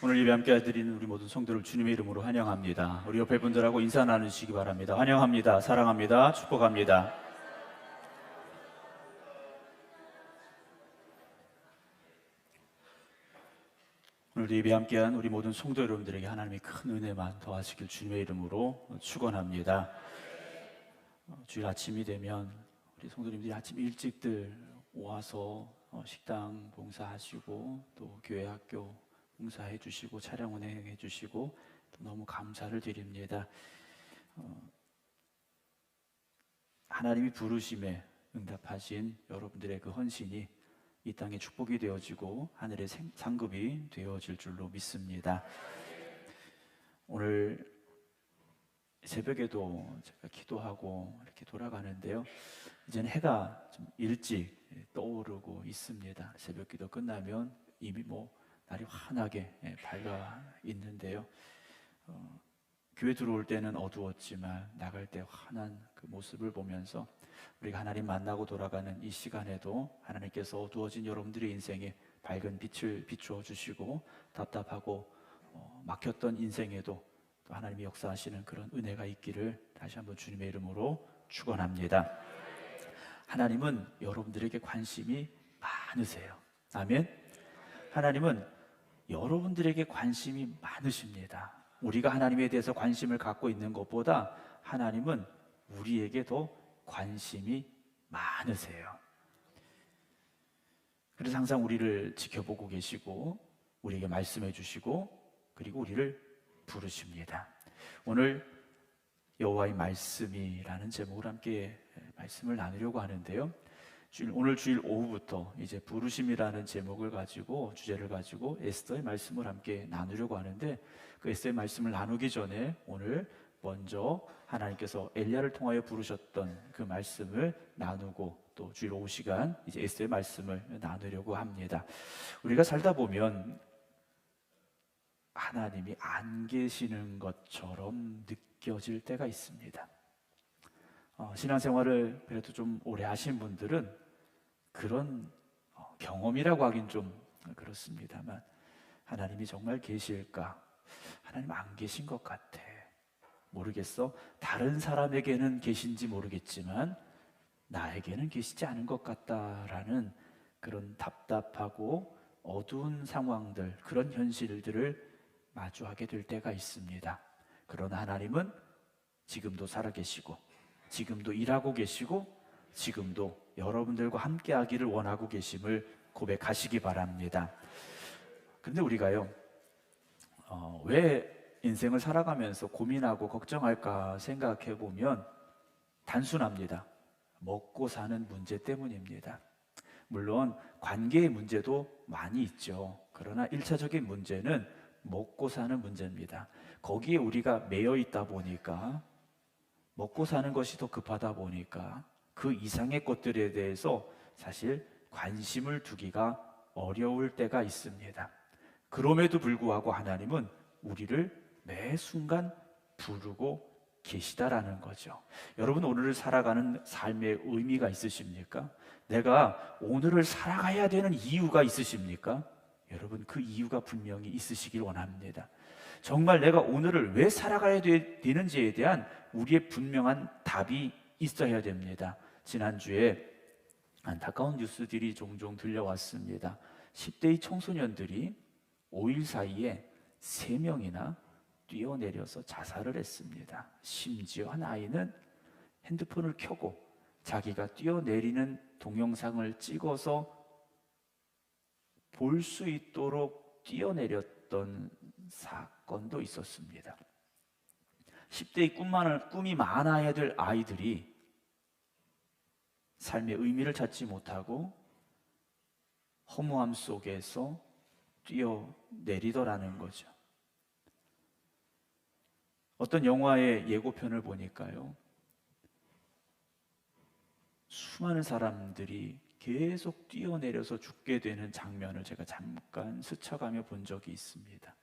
오늘 예배 함께 드리는 우리 모든 성도를 주님의 이름으로 환영합니다. 우리 옆에 분들하고 인사 나누시기 바랍니다. 환영합니다. 사랑합니다. 축복합니다. 오늘 예배 함께한 우리 모든 성도 여러분들에게 하나님의 큰 은혜만 더하시길 주님의 이름으로 축원합니다. 주일 아침이 되면 우리 성도님들이 아침 일찍들 와서 식당 봉사하시고 또 교회 학교 봉사해 주시고 차량 운행해 주시고 너무 감사를 드립니다. 하나님이 부르심에 응답하신 여러분들의 그 헌신이 이 땅에 축복이 되어지고 하늘의 상급이 되어질 줄로 믿습니다. 오늘 새벽에도 제가 기도하고 이렇게 돌아가는데요, 이제는 해가 좀 일찍 떠오르고 있습니다. 새벽 기도 끝나면 이미 날이 환하게 밝아 있는데요, 교회 들어올 때는 어두웠지만 나갈 때 환한 그 모습을 보면서 우리가 하나님 만나고 돌아가는 이 시간에도 하나님께서 어두워진 여러분들의 인생에 밝은 빛을 비추어 주시고 답답하고 막혔던 인생에도 또 하나님이 역사하시는 그런 은혜가 있기를 다시 한번 주님의 이름으로 축원합니다. 하나님은 여러분들에게 관심이 많으세요. 아멘. 하나님은 여러분들에게 관심이 많으십니다. 우리가 하나님에 대해서 관심을 갖고 있는 것보다 하나님은 우리에게 더 관심이 많으세요. 그래서 항상 우리를 지켜보고 계시고 우리에게 말씀해 주시고 그리고 우리를 부르십니다. 오늘 여호와의 말씀이라는 제목으로 함께 말씀을 나누려고 하는데요, 오늘 주일 오후부터 이제 부르심이라는 제목을 가지고 주제를 가지고 에스더의 말씀을 함께 나누려고 하는데, 그 에스더의 말씀을 나누기 전에 오늘 먼저 하나님께서 엘리야를 통하여 부르셨던 그 말씀을 나누고 또 주일 오후 시간 이제 에스더의 말씀을 나누려고 합니다. 우리가 살다 보면 하나님이 안 계시는 것처럼 느껴질 때가 있습니다. 신앙생활을 그래도 좀 오래 하신 분들은 그런 경험이라고 하긴 좀 그렇습니다만, 하나님이 정말 계실까? 하나님 안 계신 것 같아. 모르겠어. 다른 사람에게는 계신지 모르겠지만 나에게는 계시지 않은 것 같다라는 그런 답답하고 어두운 상황들, 그런 현실들을 마주하게 될 때가 있습니다. 그러나 하나님은 지금도 살아계시고 지금도 일하고 계시고 지금도 여러분들과 함께 하기를 원하고 계심을 고백하시기 바랍니다. 근데 우리가요, 왜 인생을 살아가면서 고민하고 걱정할까 생각해 보면 단순합니다. 먹고 사는 문제 때문입니다. 물론 관계의 문제도 많이 있죠. 그러나 1차적인 문제는 먹고 사는 문제입니다. 거기에 우리가 매여 있다 보니까, 먹고 사는 것이 더 급하다 보니까 그 이상의 것들에 대해서 사실 관심을 두기가 어려울 때가 있습니다. 그럼에도 불구하고 하나님은 우리를 매 순간 부르고 계시다라는 거죠. 여러분, 오늘을 살아가는 삶의 의미가 있으십니까? 내가 오늘을 살아가야 되는 이유가 있으십니까? 여러분, 그 이유가 분명히 있으시길 원합니다. 정말 내가 오늘을 왜 살아가야 되는지에 대한 우리의 분명한 답이 있어야 됩니다. 지난주에 안타까운 뉴스들이 종종 들려왔습니다. 10대의 청소년들이 5일 사이에 3명이나 뛰어내려서 자살을 했습니다. 심지어 한 아이는 핸드폰을 켜고 자기가 뛰어내리는 동영상을 찍어서 볼 수 있도록 뛰어내렸던 사건도 있었습니다. 10대의 꿈이 많아야 될 아이들이 삶의 의미를 찾지 못하고 허무함 속에서 뛰어내리더라는 거죠. 어떤 영화의 예고편을 보니까요, 수많은 사람들이 계속 뛰어내려서 죽게 되는 장면을 제가 잠깐 스쳐가며 본 적이 있습니다.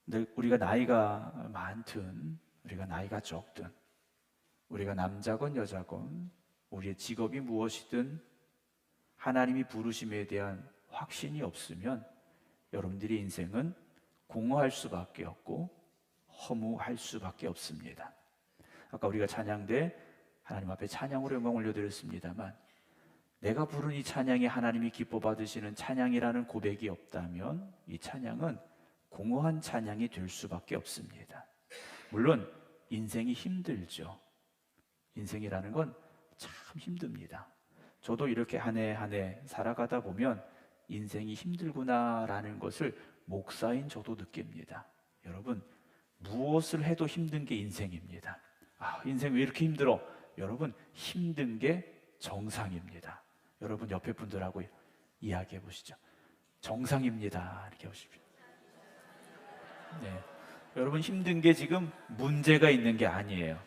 근데 우리가 나이가 많든 우리가 나이가 적든, 우리가 남자건 여자건 우리의 직업이 무엇이든 하나님이 부르심에 대한 확신이 없으면 여러분들의 인생은 공허할 수밖에 없고 허무할 수밖에 없습니다. 아까 우리가 찬양 때 하나님 앞에 찬양으로 영광 올려드렸습니다만, 내가 부른 이 찬양이 하나님이 기뻐 받으시는 찬양이라는 고백이 없다면 이 찬양은 공허한 찬양이 될 수밖에 없습니다. 물론 인생이 힘들죠. 인생이라는 건 참 힘듭니다. 저도 이렇게 한 해 한 해 살아가다 보면 인생이 힘들구나라는 것을 목사인 저도 느낍니다. 여러분, 무엇을 해도 힘든 게 인생입니다. 인생 왜 이렇게 힘들어? 여러분, 힘든 게 정상입니다. 여러분 옆에 분들하고 이야기해 보시죠. 정상입니다. 이렇게 하십시오. 네. 여러분, 힘든 게 지금 문제가 있는 게 아니에요.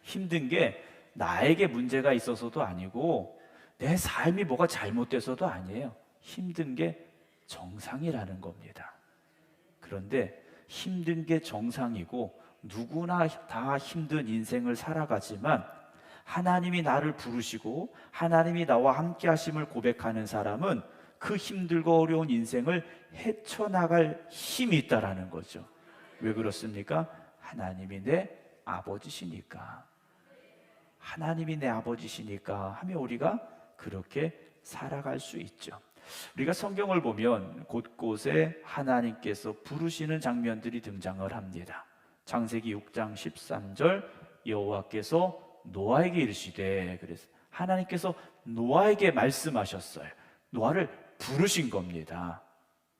힘든 게 나에게 문제가 있어서도 아니고 내 삶이 뭐가 잘못돼서도 아니에요. 힘든 게 정상이라는 겁니다. 그런데 힘든 게 정상이고 누구나 다 힘든 인생을 살아가지만 하나님이 나를 부르시고 하나님이 나와 함께 하심을 고백하는 사람은 그 힘들고 어려운 인생을 헤쳐나갈 힘이 있다라는 거죠. 왜 그렇습니까? 하나님이 내 아버지시니까. 하나님이 내 아버지시니까 하며 우리가 그렇게 살아갈 수 있죠. 우리가 성경을 보면 곳곳에 하나님께서 부르시는 장면들이 등장을 합니다. 창세기 6장 13절, 여호와께서 노아에게 이르시되, 그래서 하나님께서 노아에게 말씀하셨어요. 노아를 부르신 겁니다.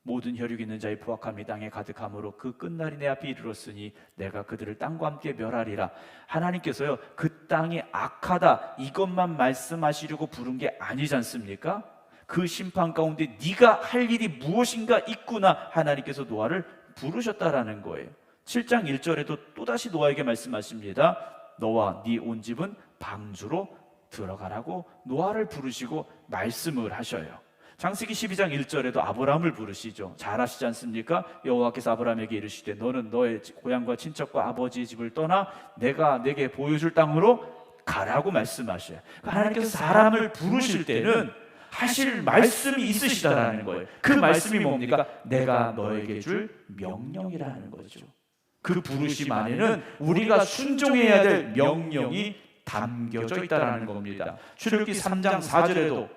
모든 혈육 있는 자의 포악함이 땅에 가득함으로 그 끝날이 내 앞에 이르렀으니 내가 그들을 땅과 함께 멸하리라. 하나님께서요, 그 땅이 악하다 이것만 말씀하시려고 부른 게 아니지 않습니까? 그 심판 가운데 네가 할 일이 무엇인가 있구나, 하나님께서 노아를 부르셨다라는 거예요. 7장 1절에도 또다시 노아에게 말씀하십니다. 너와 네 온 집은 방주로 들어가라고 노아를 부르시고 말씀을 하셔요. 창세기 12장 1절에도 아브라함을 부르시죠. 잘 아시지 않습니까? 여호와께서 아브라함에게 이르시되 너는 너의 고향과 친척과 아버지의 집을 떠나 내가 내게 보여줄 땅으로 가라고 말씀하셔요. 하나님께서 사람을 부르실 때는 하실 말씀이 있으시다라는 거예요. 그 말씀이 뭡니까? 내가 너에게 줄 명령이라는 거죠. 그 부르심 안에는 우리가 순종해야 될 명령이 담겨져 있다는 겁니다. 출애굽기 3장 4절에도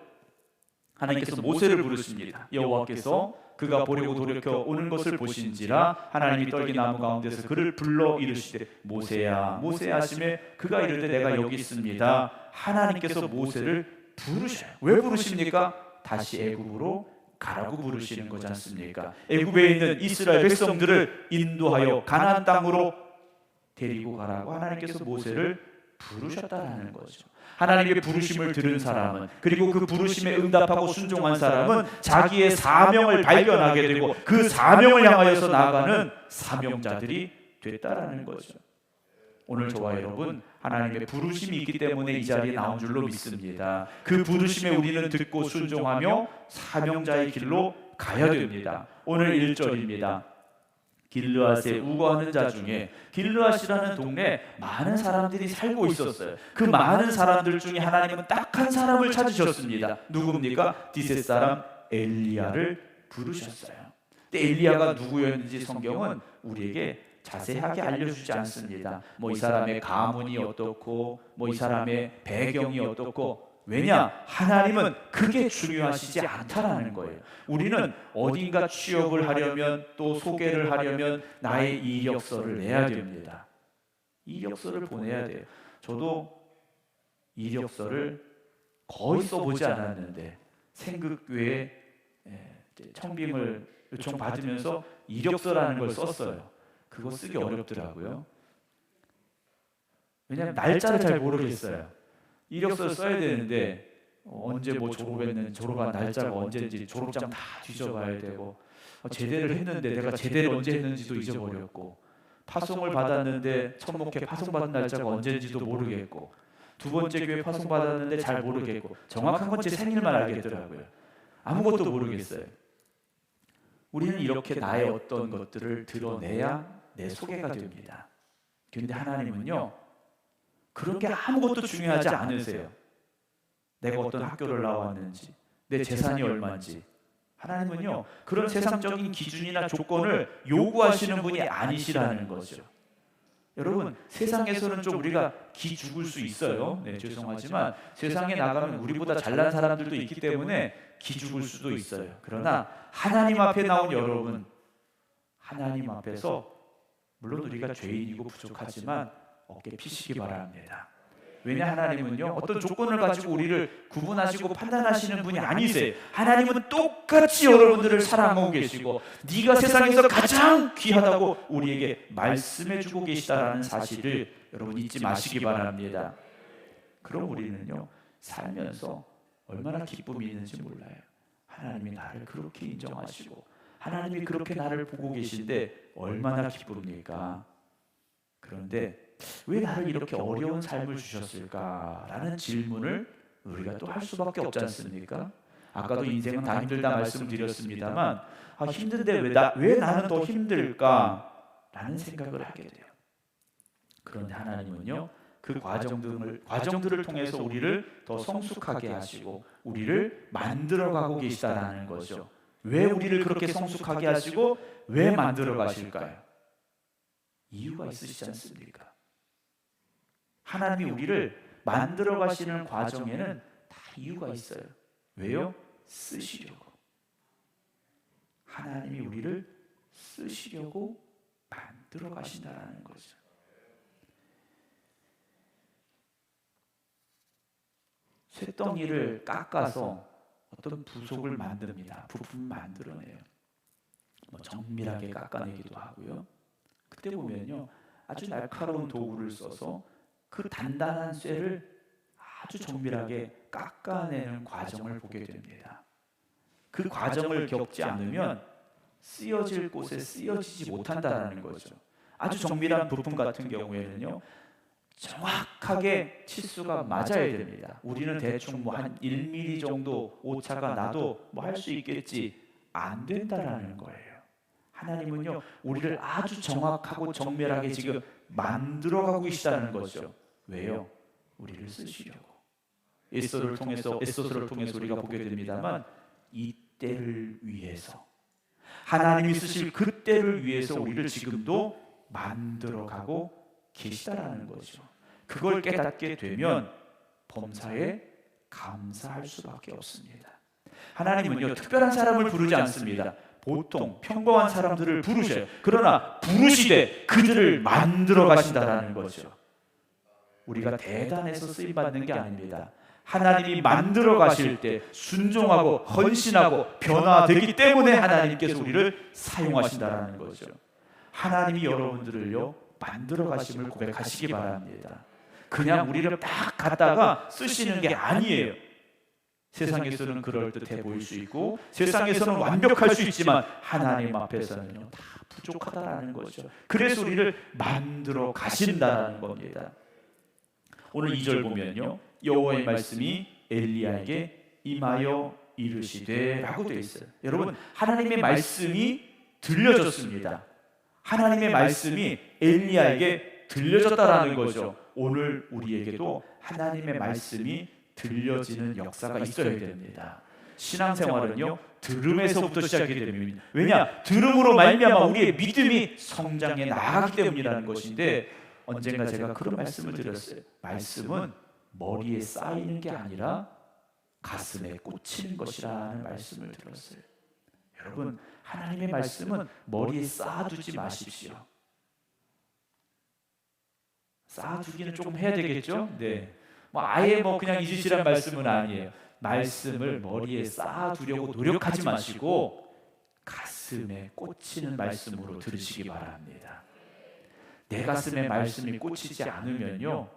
하나님께서 모세를 부르십니다. 여호와께서 그가 보려고 돌이켜 오는 것을 보신지라 하나님이 떨기나무 가운데서 그를 불러 이르시되 모세야 모세야 하시매 그가 이르되 내가 여기 있습니다. 하나님께서 모세를 부르셔요. 왜 부르십니까? 다시 애굽으로 가라고 부르시는 거지 않습니까? 애굽에 있는 이스라엘 백성들을 인도하여 가나안 땅으로 데리고 가라고 하나님께서 모세를 부르셨다라는 거죠. 하나님의 부르심을 들은 사람은, 그리고 그 부르심에 응답하고 순종한 사람은 자기의 사명을 발견하게 되고 그 사명을 향하여서 나아가는 사명자들이 됐다라는 거죠. 오늘 저와 여러분 하나님의 부르심이 있기 때문에 이 자리에 나온 줄로 믿습니다. 그 부르심에 우리는 듣고 순종하며 사명자의 길로 가야 됩니다. 오늘 1절입니다. 길르앗에 우거하는 자 중에, 길르앗이라는 동네에 많은 사람들이 살고 있었어요. 그 많은 사람들 중에 하나님은 딱 한 사람을 찾으셨습니다. 누굽니까? 디셋 사람 엘리야를 부르셨어요. 근데 엘리야가 누구였는지 성경은 우리에게 자세하게 알려주지 않습니다. 이 사람의 가문이 어떻고 이 사람의 배경이 어떻고, 왜냐? 하나님은 그게 중요하시지 않다라는 거예요. 우리는 어딘가 취업을 하려면, 또 소개를 하려면 나의 이력서를 내야 됩니다. 이력서를 보내야 돼요. 저도 이력서를 거의 써보지 않았는데 생극교회 청빙을 요청받으면서 이력서라는 걸 썼어요. 그거 쓰기 어렵더라고요. 왜냐하면 날짜를 잘 모르겠어요. 이력서를 써야 되는데 언제 졸업했는지, 졸업한 날짜가 언제인지 졸업장 다 뒤져봐야 되고, 제대를 했는데 내가 제대를 언제 했는지도 잊어버렸고, 파송을 받았는데 첫 목회 파송받은 날짜가 언제인지도 모르겠고, 두 번째 교회 파송받았는데 잘 모르겠고, 정확한 건 제 생일만 알겠더라고요. 아무것도 모르겠어요. 우리는 이렇게 나의 어떤 것들을 드러내야 내 소개가 됩니다. 그런데 하나님은요, 그런 게 아무것도 중요하지 않으세요. 내가 어떤 학교를 나왔는지, 내 재산이 얼마인지, 하나님은요, 그런 세상적인 기준이나 조건을 요구하시는 분이 아니시라는 거죠. 여러분, 세상에서는 좀 우리가 기죽을 수 있어요. 네, 죄송하지만 세상에 나가면 우리보다 잘난 사람들도 있기 때문에 기죽을 수도 있어요. 그러나 하나님 앞에 나온 여러분, 하나님 앞에서 물론 우리가 죄인이고 부족하지만 어깨 피시기 바랍니다. 왜냐, 하나님은요, 어떤 조건을 가지고 우리를 구분하시고 판단하시는 분이 아니세요. 하나님은 똑같이 여러분들을 사랑하고 계시고 네가 세상에서 가장 귀하다고 우리에게 말씀해주고 계시다라는 사실을 여러분 잊지 마시기 바랍니다. 그럼 우리는요, 살면서 얼마나 기쁨이 있는지 몰라요. 하나님이 나를 그렇게 인정하시고 하나님이 그렇게 나를 보고 계신데 얼마나 기쁩니까? 그런데 왜 나를 이렇게 어려운 삶을 주셨을까라는 질문을 우리가 또 할 수밖에 없지 않습니까? 아까도 인생은 다 힘들다 말씀드렸습니다만, 힘든데 왜 나는 더 힘들까라는 생각을 하게 돼요. 그런데 하나님은요, 그 과정들을 통해서 우리를 더 성숙하게 하시고 우리를 만들어가고 계시다라는 거죠. 왜 우리를 그렇게 성숙하게 하시고 왜 만들어 가실까요? 이유가 있으시지 않습니까? 하나님이 우리를 만들어 가시는 과정에는 다 이유가 있어요. 왜요? 쓰시려고. 하나님이 우리를 쓰시려고 만들어 가신다는 거죠. 쇳덩이를 깎아서 어떤 부속을 만듭니다. 부품 만들어내요. 정밀하게 깎아내기도 하고요. 그때 보면요, 아주 날카로운 도구를 써서 그 단단한 쇠를 아주 정밀하게 깎아내는 과정을 보게 됩니다. 그 과정을 겪지 않으면 쓰여질 곳에 쓰여지지 못한다는 거죠. 아주 정밀한 부품 같은 경우에는요, 정확하게 치수가 맞아야 됩니다. 우리는 대충 한 1mm 정도 오차가 나도 할 수 있겠지, 안 된다라는 거예요. 하나님은요, 우리를 아주 정확하고 정밀하게 지금 만들어가고 계시다는 거죠. 왜요? 우리를 쓰시려고. 에스더를 통해서 우리가 보게 됩니다만, 이 때를 위해서, 하나님이 쓰실 그 때를 위해서 우리를 지금도 만들어가고 계시다라는 거죠. 그걸 깨닫게 되면 범사에 감사할 수밖에 없습니다. 하나님은요, 특별한 사람을 부르지 않습니다. 보통 평범한 사람들을 부르셔요. 그러나 부르시되 그들을 만들어 가신다라는 거죠. 우리가 대단해서 쓰임 받는 게 아닙니다. 하나님이 만들어 가실 때 순종하고 헌신하고 변화되기 때문에 하나님께서 우리를 사용하신다라는 거죠. 하나님이 여러분들을요, 만들어 가심을 고백하시기 바랍니다. 그냥 우리를 딱 갖다가 쓰시는 게 아니에요. 세상에서는 그럴듯해 보일 수 있고 세상에서는 완벽할 수 있지만 하나님 앞에서는요, 다 부족하다라는 거죠. 그래서 우리를 만들어 가신다는 겁니다. 오늘 2절 보면요, 여호와의 말씀이 엘리야에게 임하여 이르시되 라고 되어 있어요. 여러분, 하나님의 말씀이 들려졌습니다. 하나님의 말씀이 엘리야에게 들려졌다라는 거죠. 오늘 우리에게도 하나님의 말씀이 들려지는 역사가 있어야 됩니다. 신앙생활은요, 들음에서부터 시작이 됩니다. 왜냐? 들음으로 말미암아 우리의 믿음이 성장해 나가기 때문이라는 것인데, 언젠가 제가 그런 말씀을 드렸어요. 말씀은 머리에 쌓이는 게 아니라 가슴에 꽂히는 것이라는 말씀을 들었어요. 여러분, 하나님의 말씀은 머리에 쌓아두지 마십시오. 쌓아두기는 조금 해야 되겠죠? 네. 아예 그냥 잊으시란 말씀은 아니에요. 말씀을 머리에 쌓아두려고 노력하지 마시고 가슴에 꽂히는 말씀으로 들으시기 바랍니다. 내 가슴에 말씀이 꽂히지 않으면요,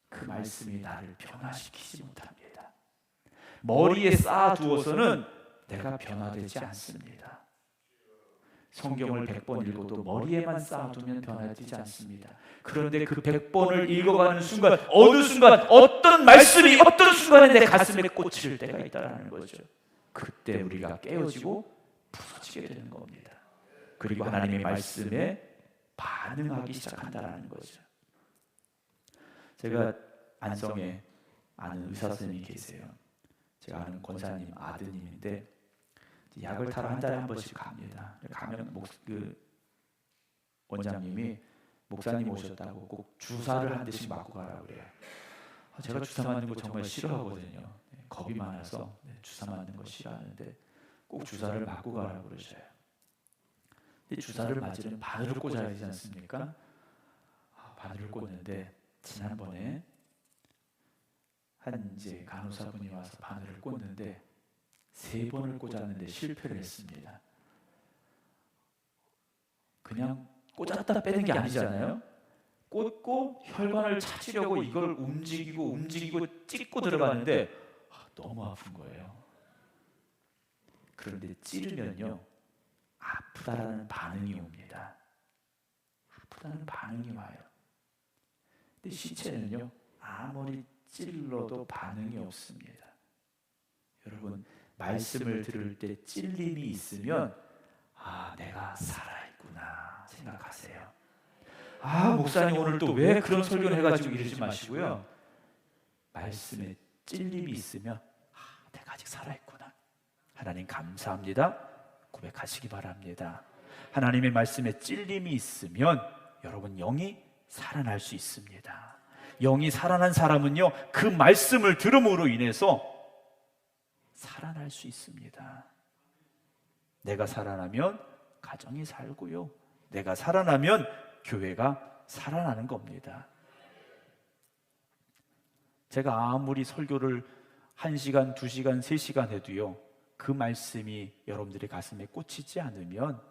그 말씀이 나를 변화시키지 못합니다. 머리에 쌓아두어서는 내가 변화되지 않습니다. 성경을 100번 읽어도 머리에만 쌓아두면 변화되지 않습니다. 그런데 그 100번을 읽어가는 순간, 어느 순간 어떤 말씀이 어떤 순간에 내 가슴에 꽂힐 때가 있다는 거죠. 그때 우리가 깨어지고 부서지게 되는 겁니다. 그리고 하나님의 말씀에 반응하기 시작한다는 거죠. 제가 안성에 아는 의사 선생님이 계세요. 제가 아는 권사님 아드님인데, 약을 타러 한 달에 한 번씩 갑니다. 가면 원장님이 목사님 오셨다고 꼭 주사를 한 대씩 맞고 가라고 그래요. 제가 주사 맞는 거 정말 싫어하거든요. 겁이 많아서 주사 맞는 거 싫어하는데 꼭 주사를 맞고 가라고 그러셔요. 근데 주사를 맞으면 바늘을 꽂아야 되지 않습니까? 바늘을 꽂는데 지난번에 한 이제 간호사분이 와서 바늘을 꽂는데 3번을 꽂았는데 실패를 했습니다. 그냥 꽂았다 빼는 게 아니잖아요. 꽂고 혈관을 찾으려고 이걸 움직이고 찍고 들어가는데 너무 아픈 거예요. 그런데 찌르면요 아프다라는 반응이 옵니다. 아프다는 반응이 와요. 근데 시체는요 아무리 찔러도 반응이 없습니다. 여러분 말씀을 들을 때 찔림이 있으면 내가 살아있구나 생각하세요. 목사님 오늘 또 왜 그런 설교를 해가지고 이러지 마시고요. 말씀에 찔림이 있으면 내가 아직 살아있구나. 하나님 감사합니다. 고백하시기 바랍니다. 하나님의 말씀에 찔림이 있으면 여러분 영이 살아날 수 있습니다. 영이 살아난 사람은요 그 말씀을 들음으로 인해서 살아날 수 있습니다. 내가 살아나면 가정이 살고요. 내가 살아나면 교회가 살아나는 겁니다. 제가 아무리 설교를 1시간, 2시간, 3시간 해도요 그 말씀이 여러분들의 가슴에 꽂히지 않으면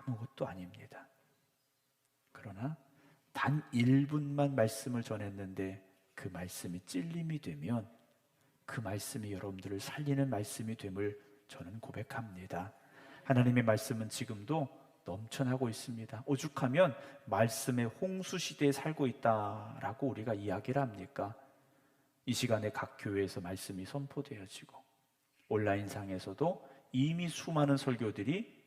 아무것도 아닙니다. 그러나 단 1분만 말씀을 전했는데 그 말씀이 찔림이 되면 그 말씀이 여러분들을 살리는 말씀이 됨을 저는 고백합니다. 하나님의 말씀은 지금도 넘쳐나고 있습니다. 오죽하면 말씀의 홍수 시대에 살고 있다라고 우리가 이야기를 합니까? 이 시간에 각 교회에서 말씀이 선포되어지고 온라인상에서도 이미 수많은 설교들이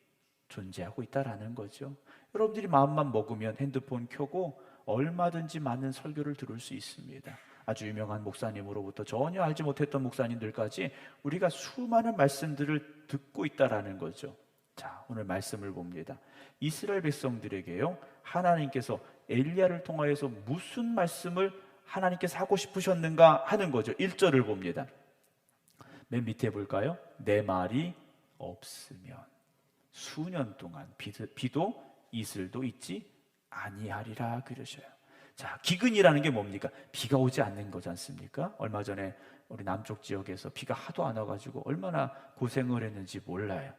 존재하고 있다라는 거죠. 여러분들이 마음만 먹으면 핸드폰 켜고 얼마든지 많은 설교를 들을 수 있습니다. 아주 유명한 목사님으로부터 전혀 알지 못했던 목사님들까지 우리가 수많은 말씀들을 듣고 있다라는 거죠. 자, 오늘 말씀을 봅니다. 이스라엘 백성들에게요 하나님께서 엘리야를 통하여서 무슨 말씀을 하나님께서 하고 싶으셨는가 하는 거죠. 1절을 봅니다. 맨 밑에 볼까요? 내 말이 없으면 수년 동안 비도 이슬도 있지 아니하리라 그러셔요. 자, 기근이라는 게 뭡니까? 비가 오지 않는 거지 않습니까? 얼마 전에 우리 남쪽 지역에서 비가 하도 안 와가지고 얼마나 고생을 했는지 몰라요.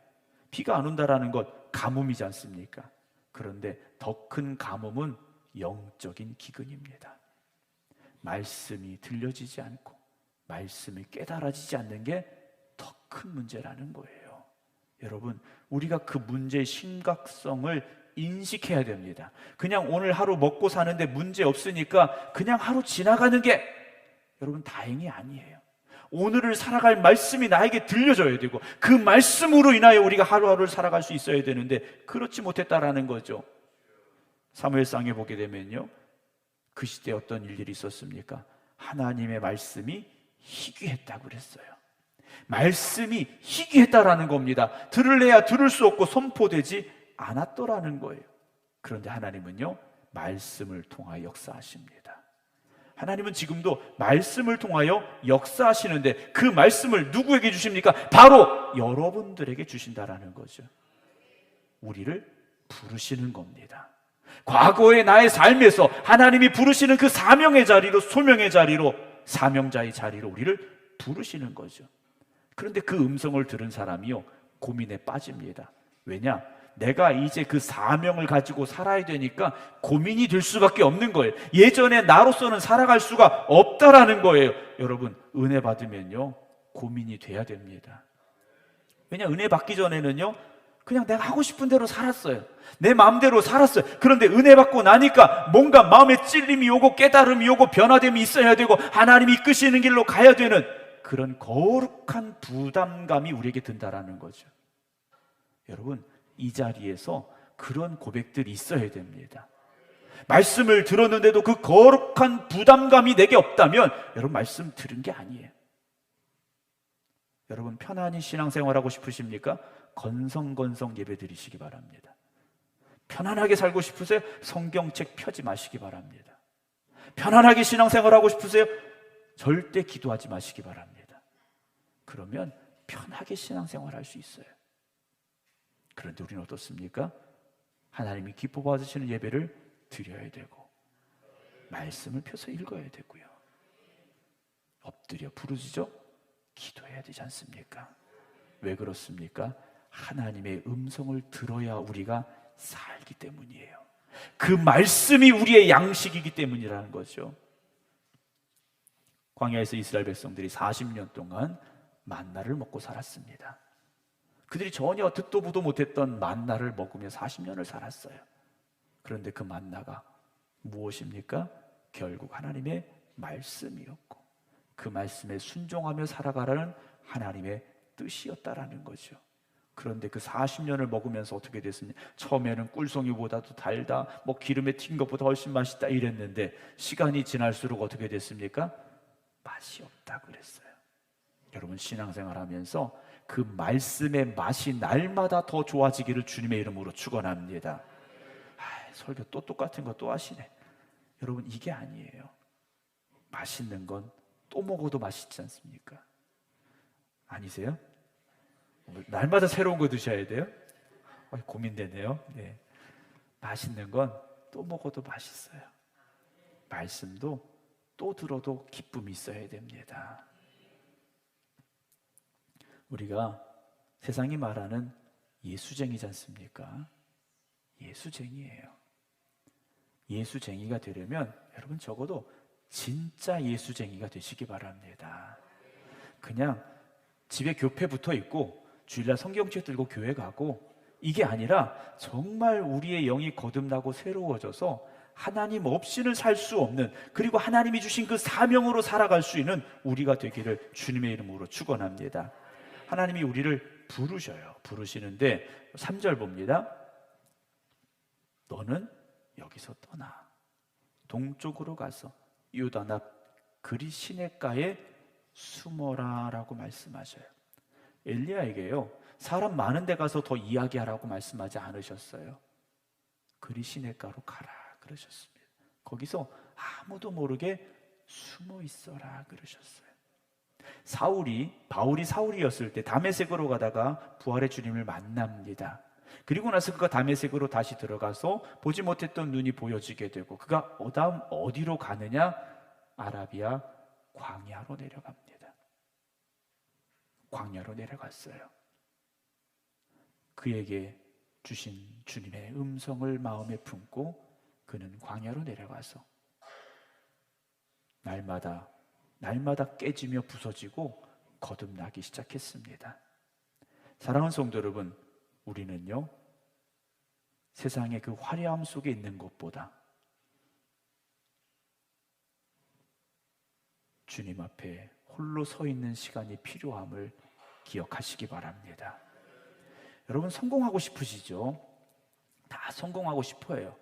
비가 안 온다라는 것 가뭄이지 않습니까? 그런데 더 큰 가뭄은 영적인 기근입니다. 말씀이 들려지지 않고 말씀이 깨달아지지 않는 게 더 큰 문제라는 거예요. 여러분, 우리가 그 문제의 심각성을 인식해야 됩니다. 그냥 오늘 하루 먹고 사는데 문제 없으니까 그냥 하루 지나가는 게 여러분 다행이 아니에요. 오늘을 살아갈 말씀이 나에게 들려져야 되고 그 말씀으로 인하여 우리가 하루하루를 살아갈 수 있어야 되는데 그렇지 못했다라는 거죠. 사무엘상에 보게 되면요 그 시대에 어떤 일들이 있었습니까? 하나님의 말씀이 희귀했다고 그랬어요. 말씀이 희귀했다라는 겁니다. 들을래야 들을 수 없고 선포되지 않았더라는 거예요. 그런데 하나님은요 말씀을 통하여 역사하십니다. 하나님은 지금도 말씀을 통하여 역사하시는데 그 말씀을 누구에게 주십니까? 바로 여러분들에게 주신다라는 거죠. 우리를 부르시는 겁니다. 과거의 나의 삶에서 하나님이 부르시는 그 사명의 자리로, 소명의 자리로, 사명자의 자리로 우리를 부르시는 거죠. 그런데 그 음성을 들은 사람이요 고민에 빠집니다. 왜냐? 내가 이제 그 사명을 가지고 살아야 되니까 고민이 될 수밖에 없는 거예요. 예전에 나로서는 살아갈 수가 없다라는 거예요. 여러분, 은혜 받으면요 고민이 돼야 됩니다. 왜냐? 은혜 받기 전에는요 그냥 내가 하고 싶은 대로 살았어요. 내 마음대로 살았어요. 그런데 은혜 받고 나니까 뭔가 마음에 찔림이 오고 깨달음이 오고 변화됨이 있어야 되고 하나님이 이끄시는 길로 가야 되는 그런 거룩한 부담감이 우리에게 든다라는 거죠. 여러분, 이 자리에서 그런 고백들이 있어야 됩니다. 말씀을 들었는데도 그 거룩한 부담감이 내게 없다면 여러분 말씀 들은 게 아니에요. 여러분 편안히 신앙생활하고 싶으십니까? 건성건성 예배 드리시기 바랍니다. 편안하게 살고 싶으세요? 성경책 펴지 마시기 바랍니다. 편안하게 신앙생활하고 싶으세요? 절대 기도하지 마시기 바랍니다. 그러면 편하게 신앙생활할 수 있어요. 그런데 우리는 어떻습니까? 하나님이 기뻐 받으시는 예배를 드려야 되고 말씀을 펴서 읽어야 되고요. 엎드려 부르짖어 기도해야 되지 않습니까? 왜 그렇습니까? 하나님의 음성을 들어야 우리가 살기 때문이에요. 그 말씀이 우리의 양식이기 때문이라는 거죠. 광야에서 이스라엘 백성들이 40년 동안 만나를 먹고 살았습니다. 그들이 전혀 듣도 보도 못했던 만나를 먹으며 40년을 살았어요. 그런데 그 만나가 무엇입니까? 결국 하나님의 말씀이었고 그 말씀에 순종하며 살아가라는 하나님의 뜻이었다라는 거죠. 그런데 그 40년을 먹으면서 어떻게 됐습니까? 처음에는 꿀송이보다도 달다, 뭐 기름에 튄 것보다 훨씬 맛있다 이랬는데 시간이 지날수록 어떻게 됐습니까? 맛이 없다 그랬어요. 여러분 신앙생활 하면서 그 말씀의 맛이 날마다 더 좋아지기를 주님의 이름으로 축원합니다. 설교 또 똑같은 거 또 하시네. 여러분 이게 아니에요. 맛있는 건 또 먹어도 맛있지 않습니까? 아니세요? 날마다 새로운 거 드셔야 돼요? 고민되네요. 네. 맛있는 건 또 먹어도 맛있어요. 말씀도 또 들어도 기쁨이 있어야 됩니다. 우리가 세상이 말하는 예수쟁이지 않습니까? 예수쟁이에요. 예수쟁이가 되려면 여러분 적어도 진짜 예수쟁이가 되시기 바랍니다. 그냥 집에 교패 붙어 있고 주일날 성경책 들고 교회 가고 이게 아니라 정말 우리의 영이 거듭나고 새로워져서 하나님 없이는 살 수 없는, 그리고 하나님이 주신 그 사명으로 살아갈 수 있는 우리가 되기를 주님의 이름으로 축원합니다. 하나님이 우리를 부르셔요. 부르시는데 3절 봅니다. 너는 여기서 떠나 동쪽으로 가서 요단 앞 그리 시냇가에 숨어라 라고 말씀하셔요. 엘리야에게요 사람 많은 데 가서 더 이야기하라고 말씀하지 않으셨어요. 그리 시냇가로 가라 그러셨습니다. 거기서 아무도 모르게 숨어 있어라 그러셨어요. 바울이 사울이었을 때 다메섹으로 가다가 부활의 주님을 만납니다. 그리고 나서 그가 다메섹으로 다시 들어가서 보지 못했던 눈이 보여지게 되고 그가 다음 어디로 가느냐? 아라비아 광야로 내려갑니다. 광야로 내려갔어요. 그에게 주신 주님의 음성을 마음에 품고 그는 광야로 내려가서 날마다 깨지며 부서지고 거듭나기 시작했습니다. 사랑하는 성도 여러분, 우리는요 세상의 그 화려함 속에 있는 것보다 주님 앞에 홀로 서 있는 시간이 필요함을 기억하시기 바랍니다. 여러분 성공하고 싶으시죠? 다 성공하고 싶어요.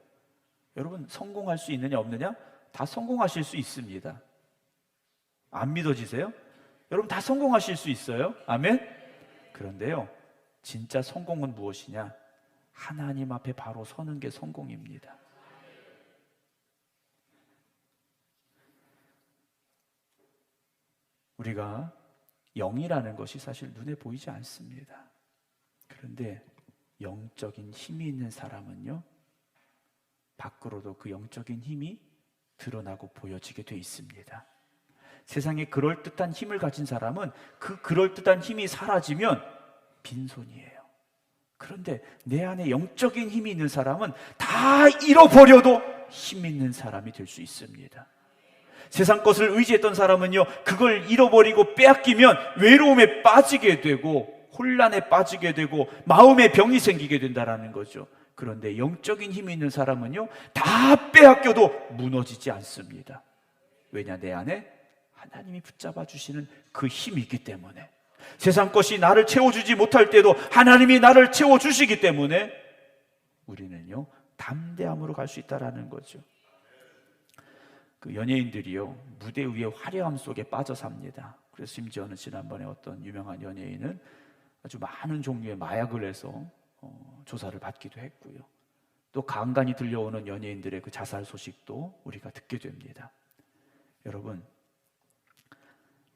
여러분 성공할 수 있느냐 없느냐? 다 성공하실 수 있습니다. 안 믿어지세요? 여러분 다 성공하실 수 있어요. 아멘? 그런데요 진짜 성공은 무엇이냐? 하나님 앞에 바로 서는 게 성공입니다. 우리가 영이라는 것이 사실 눈에 보이지 않습니다. 그런데 영적인 힘이 있는 사람은요 밖으로도 그 영적인 힘이 드러나고 보여지게 돼 있습니다. 세상에 그럴듯한 힘을 가진 사람은 그 그럴듯한 힘이 사라지면 빈손이에요. 그런데 내 안에 영적인 힘이 있는 사람은 다 잃어버려도 힘 있는 사람이 될 수 있습니다. 세상 것을 의지했던 사람은요 그걸 잃어버리고 빼앗기면 외로움에 빠지게 되고 혼란에 빠지게 되고 마음의 병이 생기게 된다는 거죠. 그런데 영적인 힘이 있는 사람은요 다 빼앗겨도 무너지지 않습니다. 왜냐? 내 안에 하나님이 붙잡아 주시는 그 힘이 있기 때문에, 세상 것이 나를 채워주지 못할 때도 하나님이 나를 채워주시기 때문에 우리는요 담대함으로 갈 수 있다는 거죠. 그 연예인들이요 무대 위의 화려함 속에 빠져 삽니다. 그래서 심지어는 지난번에 어떤 유명한 연예인은 아주 많은 종류의 마약을 해서 조사를 받기도 했고요. 또 간간히 들려오는 연예인들의 그 자살 소식도 우리가 듣게 됩니다. 여러분,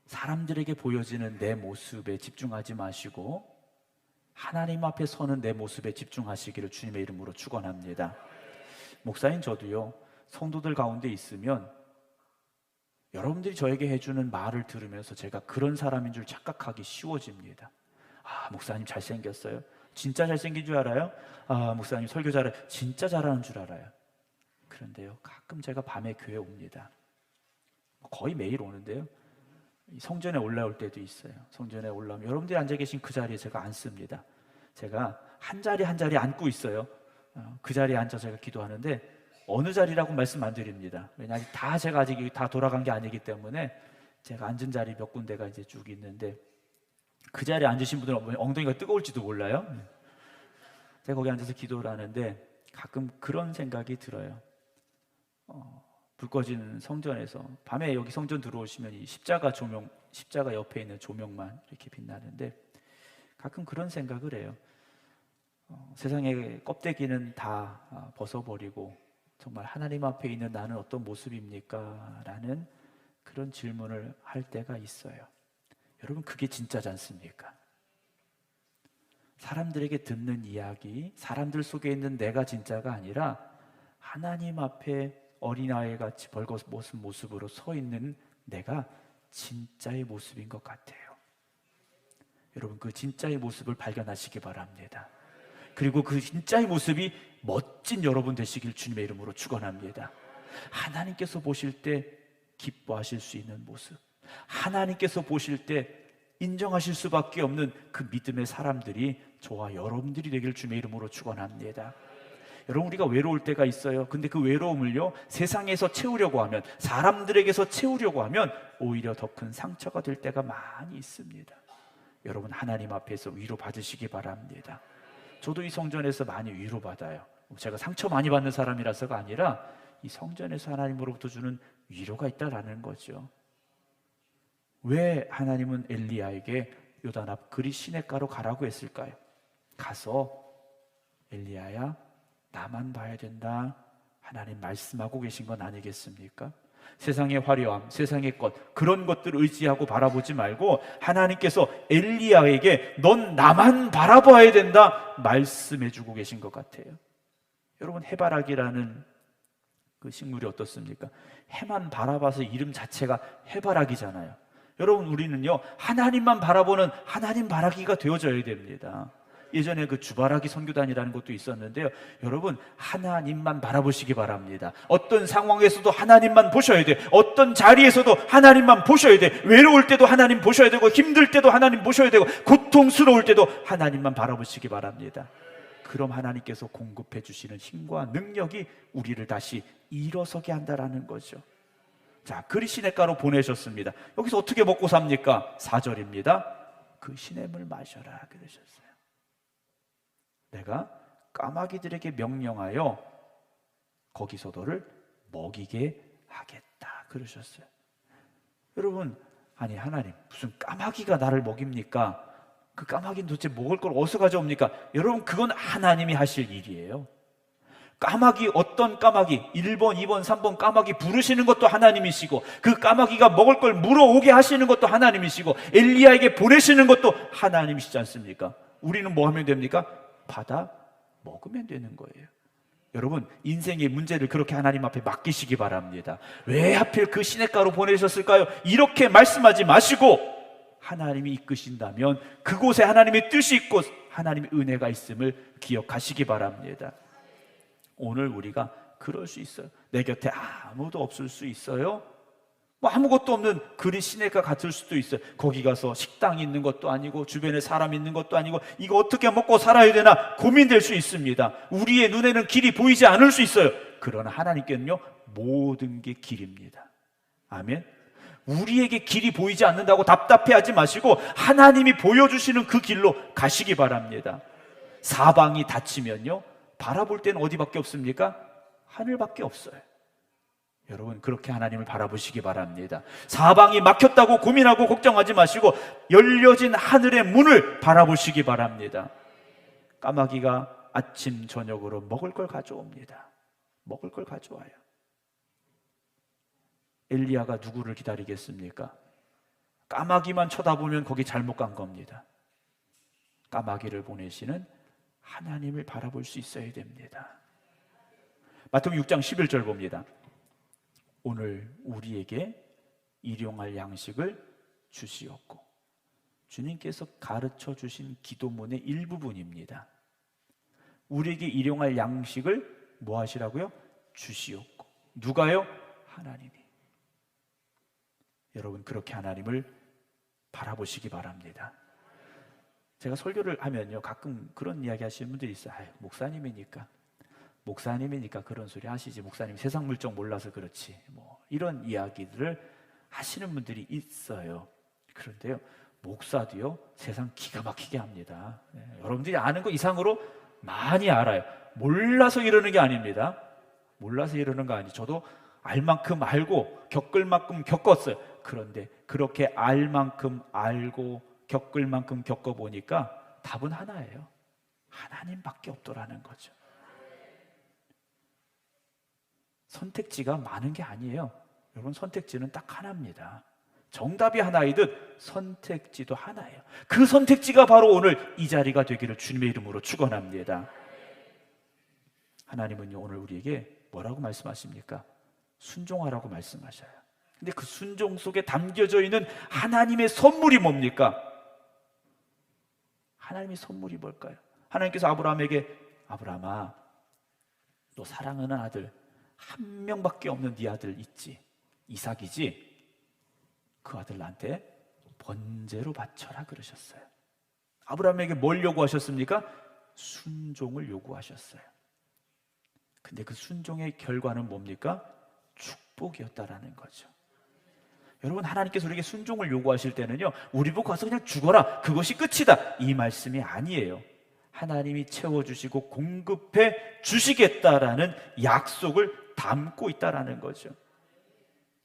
사람들에게 보여지는 내 모습에 집중하지 마시고 하나님 앞에 서는 내 모습에 집중하시기를 주님의 이름으로 축원합니다. 목사인 저도요, 성도들 가운데 있으면 여러분들이 저에게 해주는 말을 들으면서 제가 그런 사람인 줄 착각하기 쉬워집니다. 아, 목사님 잘생겼어요. 진짜 잘생긴 줄 알아요? 아, 목사님 설교 잘해요. 진짜 잘하는 줄 알아요. 그런데요, 가끔 제가 밤에 교회 옵니다. 거의 매일 오는데요, 성전에 올라올 때도 있어요. 성전에 올라오면 여러분들이 앉아 계신 그 자리에 제가 앉습니다. 제가 한 자리 한 자리 앉고 있어요. 그 자리에 앉아서 제가 기도하는데 어느 자리라고 말씀 안 드립니다. 왜냐하면 제가 아직 다 돌아간 게 아니기 때문에 제가 앉은 자리 몇 군데가 이제 쭉 있는데 그 자리에 앉으신 분들은 엉덩이가 뜨거울지도 몰라요. 제가 거기 앉아서 기도를 하는데 가끔 그런 생각이 들어요. 불 꺼진 성전에서 밤에 여기 성전 들어오시면 이 십자가 조명, 십자가 옆에 있는 조명만 이렇게 빛나는데 가끔 그런 생각을 해요. 세상의 껍데기는 다 벗어버리고 정말 하나님 앞에 있는 나는 어떤 모습입니까? 라는 그런 질문을 할 때가 있어요. 여러분, 그게 진짜지 않습니까? 사람들에게 듣는 이야기, 사람들 속에 있는 내가 진짜가 아니라 하나님 앞에 어린아이 같이 벌거벗은 모습으로 서 있는 내가 진짜의 모습인 것 같아요. 여러분, 그 진짜의 모습을 발견하시기 바랍니다. 그리고 그 진짜의 모습이 멋진 여러분 되시길 주님의 이름으로 축원합니다. 하나님께서 보실 때 기뻐하실 수 있는 모습, 하나님께서 보실 때 인정하실 수밖에 없는 그 믿음의 사람들이 저와 여러분들이 되길 주님의 이름으로 축원합니다. 여러분, 우리가 외로울 때가 있어요. 근데 그 외로움을요, 세상에서 채우려고 하면, 사람들에게서 채우려고 하면 오히려 더 큰 상처가 될 때가 많이 있습니다. 여러분, 하나님 앞에서 위로받으시기 바랍니다. 저도 이 성전에서 많이 위로받아요. 제가 상처 많이 받는 사람이라서가 아니라 이 성전에서 하나님으로부터 주는 위로가 있다라는 거죠. 왜 하나님은 엘리야에게 요단 앞 그리 시냇가로 가라고 했을까요? 가서 엘리야야, 나만 봐야 된다, 하나님 말씀하고 계신 건 아니겠습니까? 세상의 화려함, 세상의 것, 그런 것들을 의지하고 바라보지 말고 하나님께서 엘리야에게 넌 나만 바라봐야 된다 말씀해주고 계신 것 같아요. 여러분, 해바라기라는 그 식물이 어떻습니까? 해만 바라봐서 이름 자체가 해바라기잖아요. 여러분, 우리는요, 하나님만 바라보는 하나님 바라기가 되어져야 됩니다. 예전에 그 주바라기 선교단이라는 것도 있었는데요, 여러분, 하나님만 바라보시기 바랍니다. 어떤 상황에서도 하나님만 보셔야 돼. 어떤 자리에서도 하나님만 보셔야 돼. 외로울 때도 하나님 보셔야 되고, 힘들 때도 하나님 보셔야 되고, 고통스러울 때도 하나님만 바라보시기 바랍니다. 그럼 하나님께서 공급해 주시는 힘과 능력이 우리를 다시 일어서게 한다라는 거죠. 자, 그리 시냇가로 보내셨습니다. 여기서 어떻게 먹고 삽니까? 4절입니다. 그 시냇물 마셔라 그러셨어요. 내가 까마귀들에게 명령하여 거기서 너를 먹이게 하겠다 그러셨어요. 여러분, 아니 하나님, 무슨 까마귀가 나를 먹입니까? 그 까마귀는 도대체 먹을 걸 어디서 가져옵니까? 여러분, 그건 하나님이 하실 일이에요. 까마귀, 어떤 까마귀, 1번, 2번, 3번 까마귀 부르시는 것도 하나님이시고, 그 까마귀가 먹을 걸 물어오게 하시는 것도 하나님이시고, 엘리야에게 보내시는 것도 하나님이시지 않습니까? 우리는 뭐 하면 됩니까? 받아 먹으면 되는 거예요. 여러분, 인생의 문제를 그렇게 하나님 앞에 맡기시기 바랍니다. 왜 하필 그 시냇가로 보내셨을까요? 이렇게 말씀하지 마시고 하나님이 이끄신다면 그곳에 하나님의 뜻이 있고 하나님의 은혜가 있음을 기억하시기 바랍니다. 오늘 우리가 그럴 수 있어요. 내 곁에 아무도 없을 수 있어요. 뭐 아무것도 없는 그리 시냇가 같을 수도 있어요. 거기 가서 식당이 있는 것도 아니고 주변에 사람이 있는 것도 아니고 이거 어떻게 먹고 살아야 되나 고민될 수 있습니다. 우리의 눈에는 길이 보이지 않을 수 있어요. 그러나 하나님께는요, 모든 게 길입니다. 아멘. 우리에게 길이 보이지 않는다고 답답해하지 마시고 하나님이 보여주시는 그 길로 가시기 바랍니다. 사방이 닫히면요, 바라볼 때는 어디밖에 없습니까? 하늘밖에 없어요. 여러분, 그렇게 하나님을 바라보시기 바랍니다. 사방이 막혔다고 고민하고 걱정하지 마시고 열려진 하늘의 문을 바라보시기 바랍니다. 까마귀가 아침 저녁으로 먹을 걸 가져옵니다. 먹을 걸 가져와요. 엘리야가 누구를 기다리겠습니까? 까마귀만 쳐다보면 거기 잘못 간 겁니다. 까마귀를 보내시는 하나님을 바라볼 수 있어야 됩니다. 마태복음 6장 11절 봅니다. 오늘 우리에게 일용할 양식을 주시옵고. 주님께서 가르쳐 주신 기도문의 일부분입니다. 우리에게 일용할 양식을 뭐 하시라고요? 주시옵고. 누가요? 하나님이. 여러분, 그렇게 하나님을 바라보시기 바랍니다. 제가 설교를 하면요, 가끔 그런 이야기 하시는 분들이 있어요. 목사님이니까 그런 소리 하시지, 목사님 세상 물정 몰라서 그렇지, 뭐 이런 이야기들을 하시는 분들이 있어요. 그런데요, 목사도요 세상 기가 막히게 합니다. 여러분들이 아는 거 이상으로 많이 알아요. 몰라서 이러는 게 아닙니다. 몰라서 이러는 거 아니죠. 저도 알 만큼 알고 겪을 만큼 겪었어요. 그런데 그렇게 알 만큼 알고 겪을 만큼 겪어보니까 답은 하나예요. 하나님밖에 없더라는 거죠. 선택지가 많은 게 아니에요. 여러분, 선택지는 딱 하나입니다. 정답이 하나이듯 선택지도 하나예요. 그 선택지가 바로 오늘 이 자리가 되기를 주님의 이름으로 축원합니다. 하나님은요, 오늘 우리에게 뭐라고 말씀하십니까? 순종하라고 말씀하셔요. 근데 그 순종 속에 담겨져 있는 하나님의 선물이 뭡니까? 하나님의 선물이 뭘까요? 하나님께서 아브라함에게, 아브라함아, 너 사랑하는 아들 한 명밖에 없는 네 아들 있지, 이삭이지? 그 아들 나한테 번제로 바쳐라 그러셨어요. 아브라함에게 뭘 요구하셨습니까? 순종을 요구하셨어요. 근데 그 순종의 결과는 뭡니까? 축복이었다라는 거죠. 여러분, 하나님께서 우리에게 순종을 요구하실 때는요, 우리 보고 가서 그냥 죽어라, 그것이 끝이다, 이 말씀이 아니에요. 하나님이 채워주시고 공급해 주시겠다라는 약속을 담고 있다라는 거죠.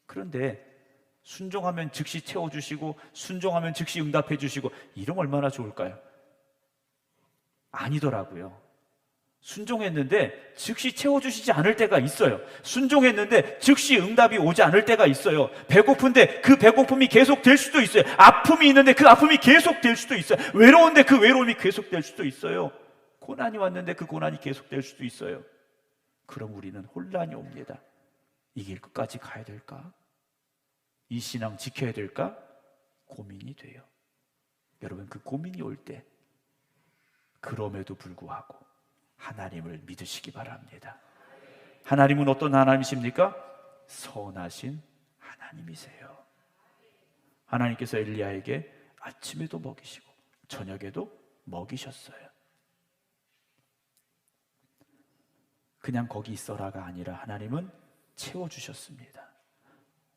그런데 순종하면 즉시 채워주시고 순종하면 즉시 응답해 주시고 이러면 얼마나 좋을까요? 아니더라고요. 순종했는데 즉시 채워주시지 않을 때가 있어요. 순종했는데 즉시 응답이 오지 않을 때가 있어요. 배고픈데 그 배고픔이 계속 될 수도 있어요. 아픔이 있는데 그 아픔이 계속 될 수도 있어요. 외로운데 그 외로움이 계속 될 수도 있어요. 고난이 왔는데 그 고난이 계속 될 수도 있어요. 그럼 우리는 혼란이 옵니다. 이 길 끝까지 가야 될까? 이 신앙 지켜야 될까? 고민이 돼요. 여러분, 그 고민이 올 때 그럼에도 불구하고 하나님을 믿으시기 바랍니다. 하나님은 어떤 하나님이십니까? 선하신 하나님이세요. 하나님께서 엘리야에게 아침에도 먹이시고 저녁에도 먹이셨어요. 그냥 거기 있어라가 아니라 하나님은 채워주셨습니다.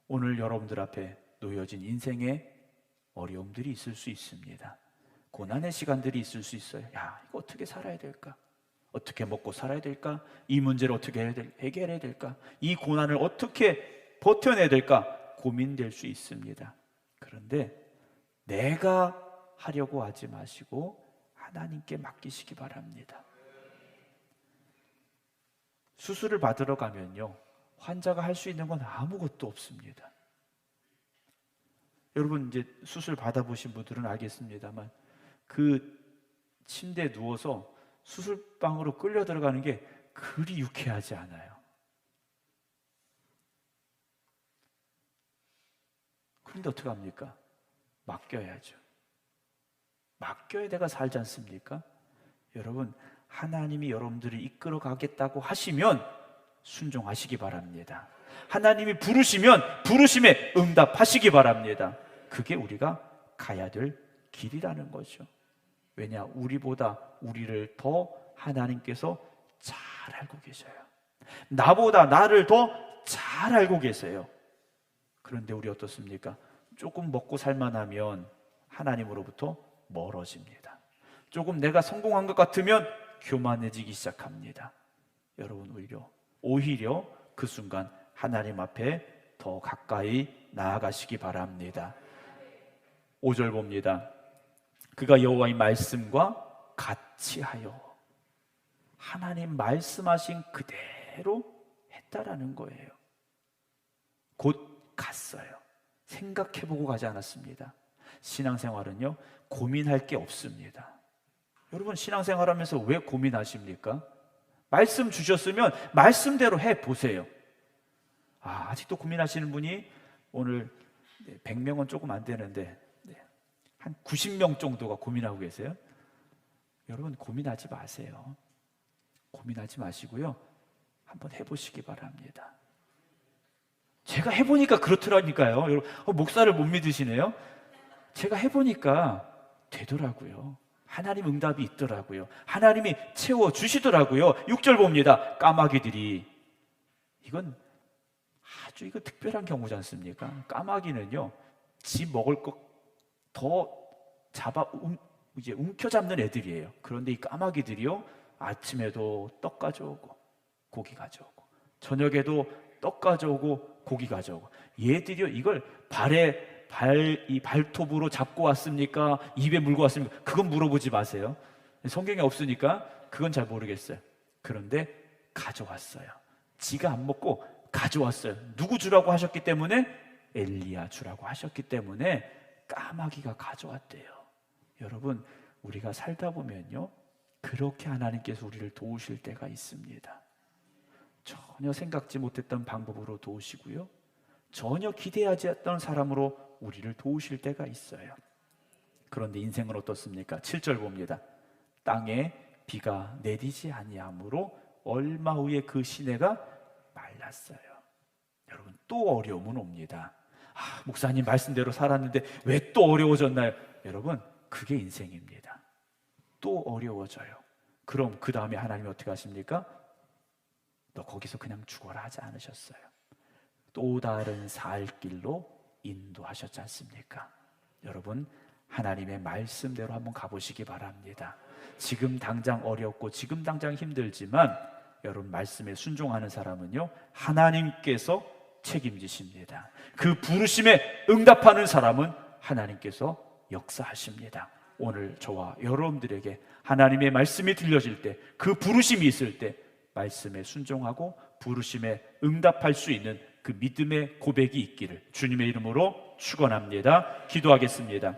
오늘 여러분들 앞에 놓여진 인생의 어려움들이 있을 수 있습니다. 고난의 시간들이 있을 수 있어요. 야, 이거 어떻게 살아야 될까? 어떻게 먹고 살아야 될까? 이 문제를 어떻게 해결해야 될까? 이 고난을 어떻게 버텨내야 될까? 고민될 수 있습니다. 그런데 내가 하려고 하지 마시고 하나님께 맡기시기 바랍니다. 수술을 받으러 가면요, 환자가 할 수 있는 건 아무것도 없습니다. 여러분, 이제 수술 받아보신 분들은 알겠습니다만 그 침대에 누워서 수술방으로 끌려 들어가는 게 그리 유쾌하지 않아요. 그런데 어떻게 합니까? 맡겨야죠. 맡겨야 내가 살지 않습니까? 여러분, 하나님이 여러분들을 이끌어 가겠다고 하시면 순종하시기 바랍니다. 하나님이 부르시면 부르심에 응답하시기 바랍니다. 그게 우리가 가야 될 길이라는 거죠. 왜냐? 우리보다 우리를 더 하나님께서 잘 알고 계셔요. 나보다 나를 더 잘 알고 계세요. 그런데 우리 어떻습니까? 조금 먹고 살만하면 하나님으로부터 멀어집니다. 조금 내가 성공한 것 같으면 교만해지기 시작합니다. 여러분, 오히려 그 순간 하나님 앞에 더 가까이 나아가시기 바랍니다. 5절 봅니다. 그가 여호와의 말씀과 같이 하여, 하나님 말씀하신 그대로 했다라는 거예요. 곧 갔어요. 생각해보고 가지 않았습니다. 신앙생활은요, 고민할 게 없습니다. 여러분, 신앙생활하면서 왜 고민하십니까? 말씀 주셨으면 말씀대로 해보세요. 아직도 고민하시는 분이 오늘 100명은 조금 안 되는데 한 90명 정도가 고민하고 계세요. 여러분, 고민하지 마세요. 고민하지 마시고요, 한번 해보시기 바랍니다. 제가 해보니까 그렇더라니까요. 여러분, 목사를 못 믿으시네요. 제가 해보니까 되더라고요. 하나님 응답이 있더라고요. 하나님이 채워주시더라고요. 6절 봅니다. 까마귀들이, 이건 아주 특별한 경우지 않습니까? 까마귀는요, 지 먹을 것 더 이제 움켜잡는 애들이에요. 그런데 이 까마귀들이요, 아침에도 떡 가져오고 고기 가져오고, 저녁에도 떡 가져오고 고기 가져오고, 얘들이요, 이걸 이 발톱으로 잡고 왔습니까? 입에 물고 왔습니까? 그건 물어보지 마세요. 성경에 없으니까 그건 잘 모르겠어요. 그런데 가져왔어요. 지가 안 먹고 가져왔어요. 누구 주라고 하셨기 때문에? 엘리야 주라고 하셨기 때문에 까마귀가 가져왔대요. 여러분, 우리가 살다 보면요, 그렇게 하나님께서 우리를 도우실 때가 있습니다. 전혀 생각지 못했던 방법으로 도우시고요, 전혀 기대하지 않았던 사람으로 우리를 도우실 때가 있어요. 그런데 인생은 어떻습니까? 7절 봅니다. 땅에 비가 내리지 아니하므로 얼마 후에 그 시내가 말랐어요. 여러분, 또 어려움은 옵니다. 목사님 말씀대로 살았는데 왜 또 어려워졌나요? 여러분, 그게 인생입니다. 또 어려워져요. 그럼 그 다음에 하나님이 어떻게 하십니까? 너 거기서 그냥 죽어라 하지 않으셨어요. 또 다른 살 길로 인도하셨지 않습니까? 여러분, 하나님의 말씀대로 한번 가보시기 바랍니다. 지금 당장 어렵고 지금 당장 힘들지만 여러분, 말씀에 순종하는 사람은요, 하나님께서 책임지십니다. 그 부르심에 응답하는 사람은 하나님께서 역사하십니다. 오늘 저와 여러분들에게 하나님의 말씀이 들려질 때, 그 부르심이 있을 때 말씀에 순종하고 부르심에 응답할 수 있는 그 믿음의 고백이 있기를 주님의 이름으로 축원합니다. 기도하겠습니다.